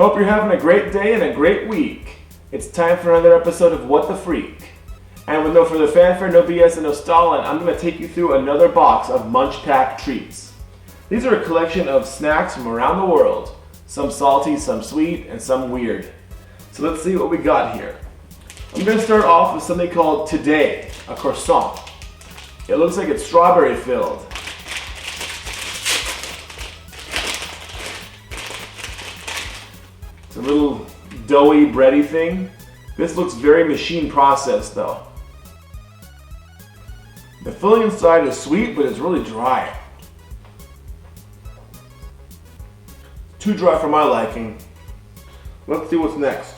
Hope you're having a great day and a great week. It's time for another episode of What the Freak. And with no further fanfare, no BS, and no stalling, I'm going to take you through another box of Munchpak treats. These are a collection of snacks from around the world. Some salty, some sweet, and some weird. So let's see what we got here. I'm going to start off with something called Today, a croissant. It looks like it's strawberry filled. It's a little doughy, bready thing. This looks very machine processed though. The filling inside is sweet, but it's really dry. Too dry for my liking. Let's see what's next.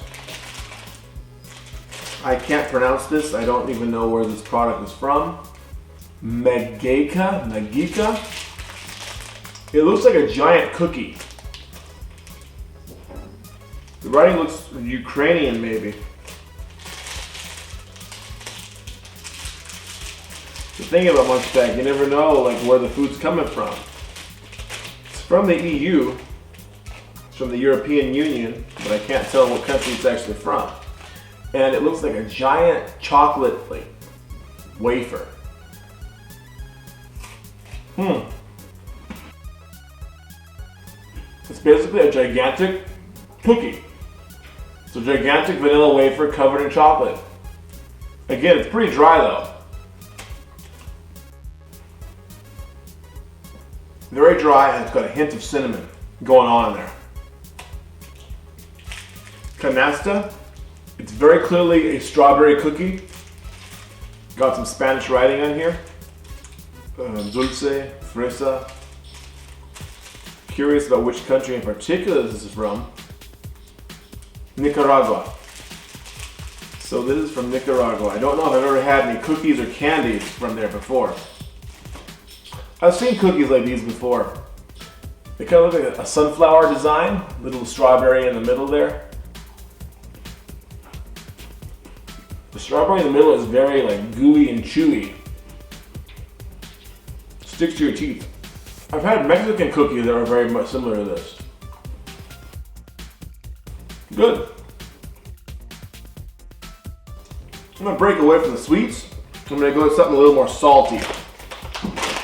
I can't pronounce this. I don't even know where this product is from. Megika. It looks like a giant cookie. The writing looks Ukrainian, maybe. The thing about Munchpak, you never know where the food's coming from. It's from the EU. It's from the European Union, but I can't tell what country it's actually from. And it looks like a giant chocolate wafer. It's basically a gigantic cookie. It's a gigantic vanilla wafer covered in chocolate. Again, it's pretty dry though. Very dry, and it's got a hint of cinnamon going on in there. Canasta. It's very clearly a strawberry cookie. Got some Spanish writing on here. Dulce, fresa. Curious about which country in particular this is from. Nicaragua. So this is from Nicaragua. I don't know if I've ever had any cookies or candies from there before. I've seen cookies like these before. They kind of look like a sunflower design, little strawberry in the middle there. The strawberry in the middle is very gooey and chewy. Sticks to your teeth. I've had Mexican cookies that are very much similar to this. Good. I'm going to break away from the sweets. I'm going to go with something a little more salty.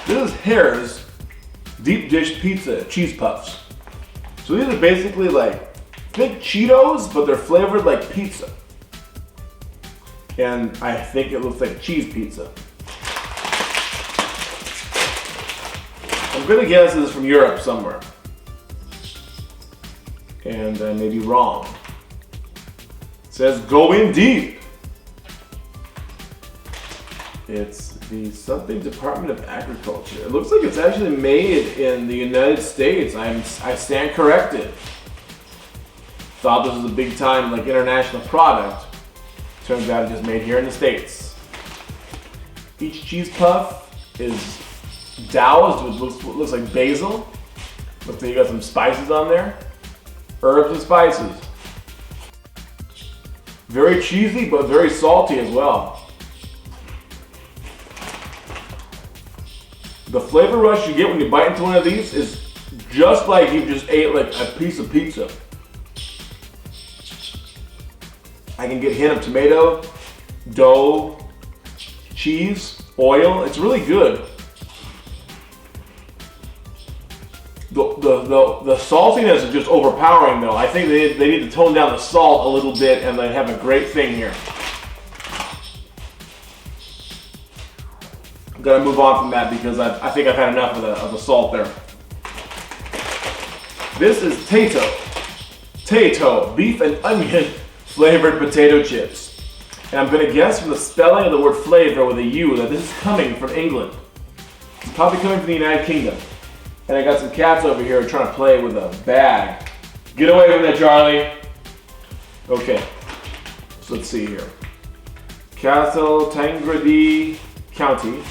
This is Hare's deep dish pizza cheese puffs. So these are basically think Cheetos, but they're flavored like pizza. And I think it looks like cheese pizza. I'm going to guess this is from Europe somewhere. And I may be wrong. It says go in deep. It's the something Department of Agriculture. It looks like it's actually made in the United States. I stand corrected. Thought this was a big time international product. Turns out it's just made here in the States. Each cheese puff is doused with what looks like basil. Looks like you got some spices on there. Herbs and spices. Very cheesy, but very salty as well. The flavor rush you get when you bite into one of these is just like you just ate a piece of pizza. I can get a hint of tomato, dough, cheese, oil. It's really good. The saltiness is just overpowering though. I think they need to tone down the salt a little bit and they have a great thing here. I'm gonna move on from that because I think I've had enough of the salt there. This is Tato, beef and onion flavored potato chips. And I'm gonna guess from the spelling of the word flavor with a U that this is coming from England. It's probably coming from the United Kingdom. And I got some cats over here trying to play with a bag. Get away from that, Charlie. Okay, so let's see here. Castle Tangrady County.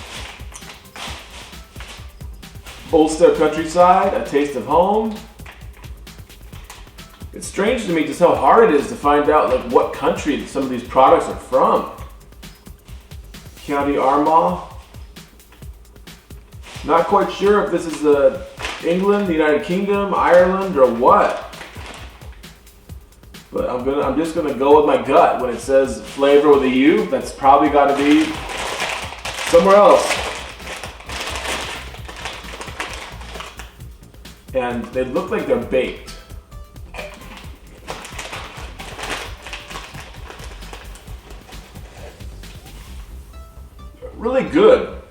Ulster countryside, a taste of home. It's strange to me just how hard it is to find out what country some of these products are from. County Armagh. Not quite sure if this is England, the United Kingdom, Ireland, or what. But I'm just gonna go with my gut. When it says flavor with a U, that's probably got to be somewhere else. And they look like they're baked. Really good.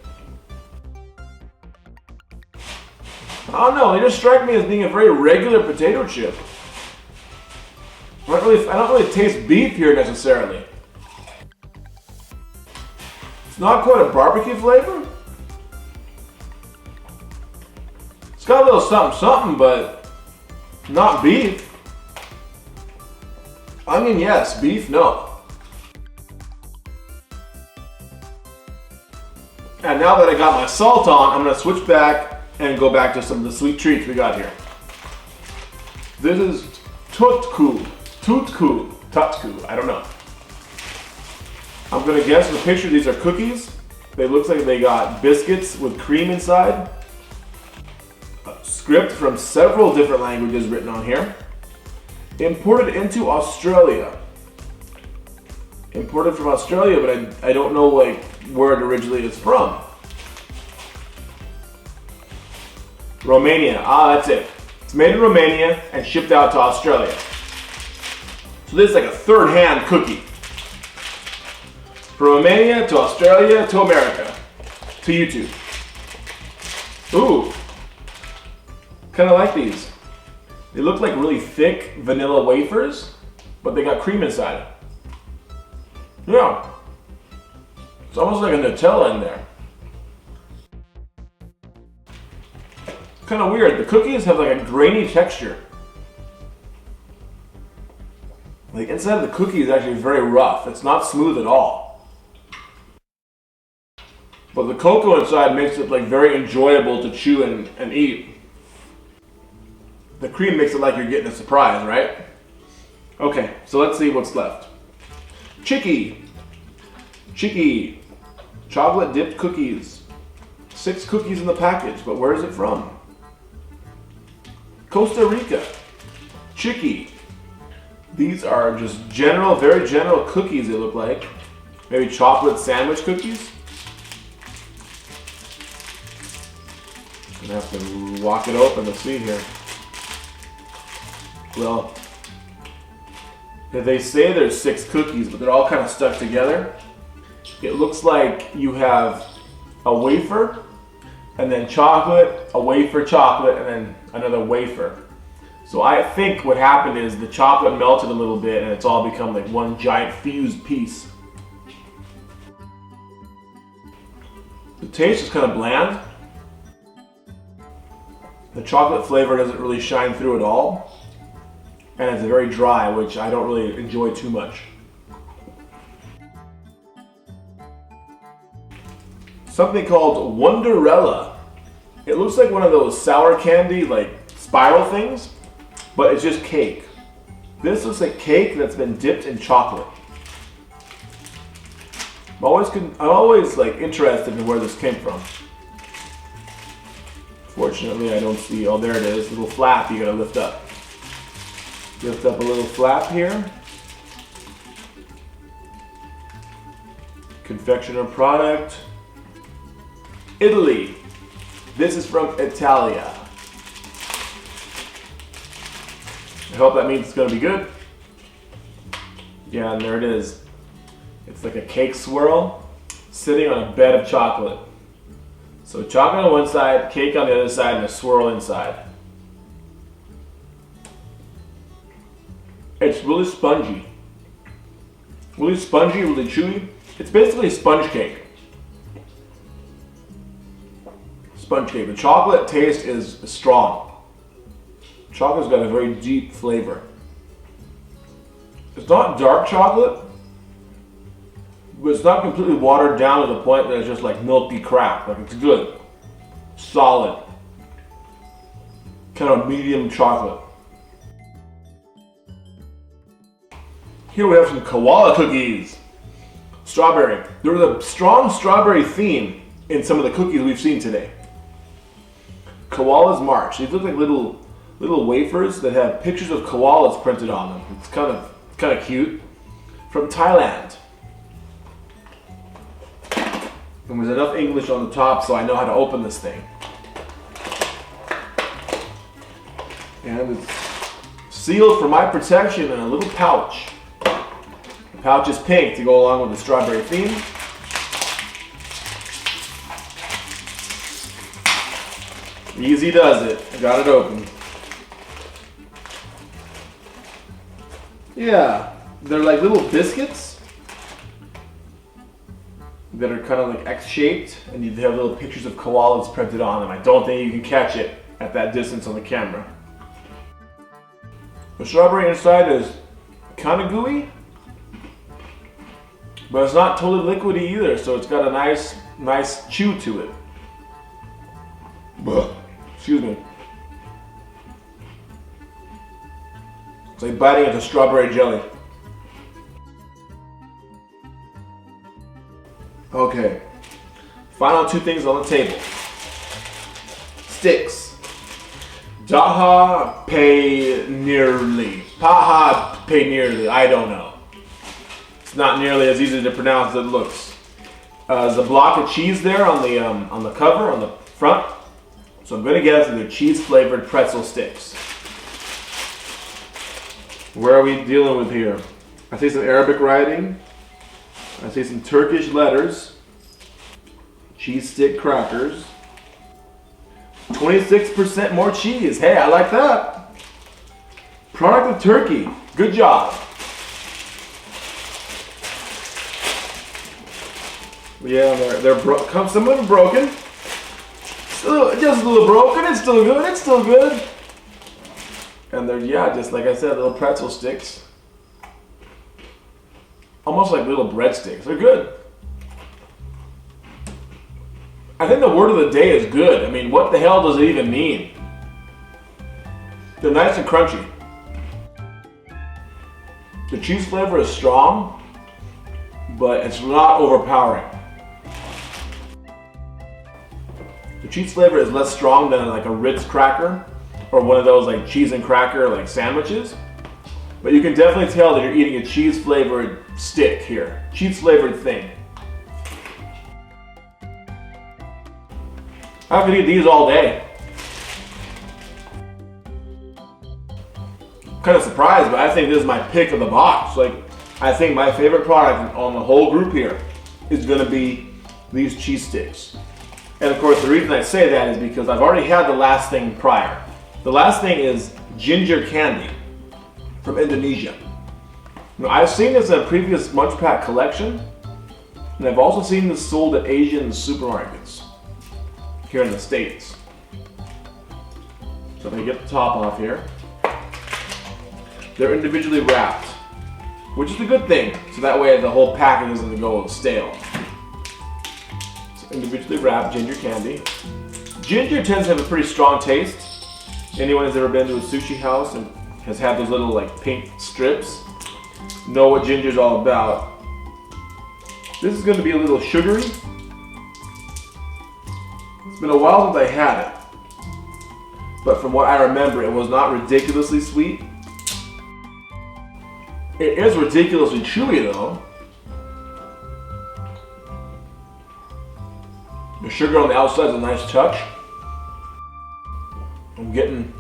I don't know, they just strike me as being a very regular potato chip. I don't really taste beef here necessarily. It's not quite a barbecue flavor. It's got a little something something, but not beef. Onion, yes. Beef, no. And now that I got my salt on, I'm gonna switch back and go back to some of the sweet treats we got here. This is tutku, I don't know. I'm gonna guess the picture, these are cookies. They look like they got biscuits with cream inside. A script from several different languages written on here. Imported into Australia. Imported from Australia, but I don't know like where it originally is from. Romania, that's it. It's made in Romania and shipped out to Australia. So this is like a third-hand cookie. From Romania to Australia to America to YouTube. Ooh, kind of like these. They look like really thick vanilla wafers, but they got cream inside. Yeah, it's almost like a Nutella in there. Kind of weird. The cookies have like a grainy texture. The inside of the cookie is actually very rough. It's not smooth at all. But the cocoa inside makes it like very enjoyable to chew and eat. The cream makes it like you're getting a surprise, right? Okay, so let's see what's left. Chicky, chocolate dipped cookies. 6 cookies in the package, but where is it from? Costa Rica. Chicky. These are just very general cookies, they look like. Maybe chocolate sandwich cookies. I'm gonna have to walk it open to see here. Well, they say there's 6 cookies, but they're all kind of stuck together. It looks like you have a wafer, and then chocolate, a wafer, chocolate, and then another wafer. So I think what happened is the chocolate melted a little bit and it's all become like one giant fused piece. The taste is kind of bland. The chocolate flavor doesn't really shine through at all. And it's very dry, which I don't really enjoy too much. Something called Wonderella. It looks like one of those sour candy, like spiral things, but it's just cake. This looks like cake that's been dipped in chocolate. I'm always like interested in where this came from. Fortunately, I don't see, oh there it is, little flap you gotta lift up. Lift up a little flap here. Confectioner product. Italy. This is from Italia. I hope that means it's going to be good. Yeah, and there it is. It's like a cake swirl sitting on a bed of chocolate. So chocolate on one side, cake on the other side, and a swirl inside. It's really spongy. Really spongy, really chewy. It's basically sponge cake. Sponge cake. The chocolate taste is strong. Chocolate's got a very deep flavor. It's not dark chocolate, but it's not completely watered down to the point that it's just like milky crap. Like it's good, solid, kind of medium chocolate. Here we have some Koala Cookies. Strawberry. There was a strong strawberry theme in some of the cookies we've seen today. Koalas March. These look like little wafers that have pictures of koalas printed on them. It's kind of kind of cute, from Thailand. And there's enough English on the top so I know how to open this thing. And it's sealed for my protection in a little pouch. The pouch is pink to go along with the strawberry theme. Easy does it. I got it open. Yeah, they're like little biscuits that are kind of like X-shaped, and you have little pictures of koalas printed on them. I don't think you can catch it at that distance on the camera. The strawberry inside is kind of gooey, but it's not totally liquidy either, so it's got a nice chew to it. Excuse me. It's like biting into strawberry jelly. Okay, final two things on the table. Sticks. Jaha pay nearly. Paha pay nearly. I don't know. It's not nearly as easy to pronounce as it looks. There's a block of cheese there on the cover, on the front. So I'm gonna guess they're cheese-flavored pretzel sticks. Where are we dealing with here? I see some Arabic writing. I see some Turkish letters. Cheese stick crackers. 26% more cheese. Hey, I like that. Product of Turkey. Good job. Yeah, some of them are broken. Just a little broken. It's still good. It's still good. And they're, yeah, just like I said, little pretzel sticks. Almost like little breadsticks. They're good. I think the word of the day is good. I mean, what the hell does it even mean? They're nice and crunchy. The cheese flavor is strong, but it's not overpowering. The cheese flavor is less strong than like a Ritz cracker or one of those like cheese and cracker like sandwiches. But you can definitely tell that you're eating a cheese flavored stick here. Cheese flavored thing. I could eat these all day. I'm kind of surprised, but I think this is my pick of the box. Like, I think my favorite product on the whole group here is gonna be these cheese sticks. And of course, the reason I say that is because I've already had the last thing prior. The last thing is ginger candy from Indonesia. Now, I've seen this in a previous Munchpak collection, and I've also seen this sold at Asian supermarkets here in the States. So I'm gonna get the top off here. They're individually wrapped, which is a good thing, so that way the whole package doesn't go stale. So individually wrapped ginger candy. Ginger tends to have a pretty strong taste. Anyone who's ever been to a sushi house and has had those little like pink strips know what ginger's all about. This is going to be a little sugary. It's been a while since I had it, but from what I remember, it was not ridiculously sweet. It is ridiculously chewy though. The sugar on the outside is a nice touch. I'm getting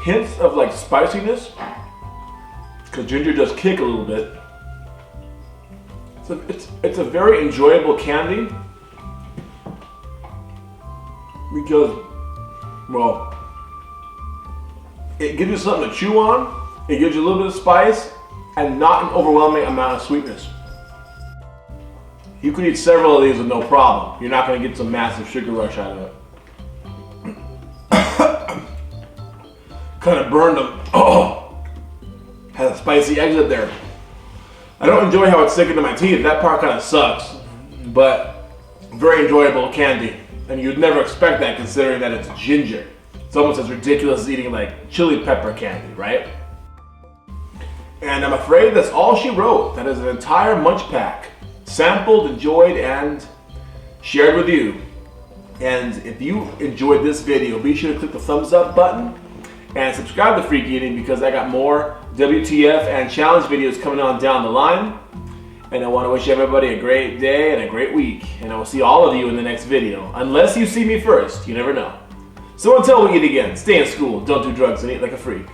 hints of like spiciness because ginger does kick a little bit. It's a very enjoyable candy because, well, it gives you something to chew on, it gives you a little bit of spice, and not an overwhelming amount of sweetness. You could eat several of these with no problem. You're not going to get some massive sugar rush out of it. Kind of burned them. Oh, had a spicy exit there. I don't enjoy how it's sticking to my teeth. That part kind of sucks, but very enjoyable candy. And you'd never expect that considering that it's ginger. It's almost as ridiculous as eating like chili pepper candy, right? And I'm afraid that's all she wrote. That is an entire Munchpak, sampled, enjoyed, and shared with you. And if you enjoyed this video, be sure to click the thumbs up button And subscribe to Freak Eating because I got more WTF and challenge videos coming on down the line. And I want to wish everybody a great day and a great week. And I will see all of you in the next video. Unless you see me first, you never know. So until we eat again, stay in school, don't do drugs, and eat like a freak.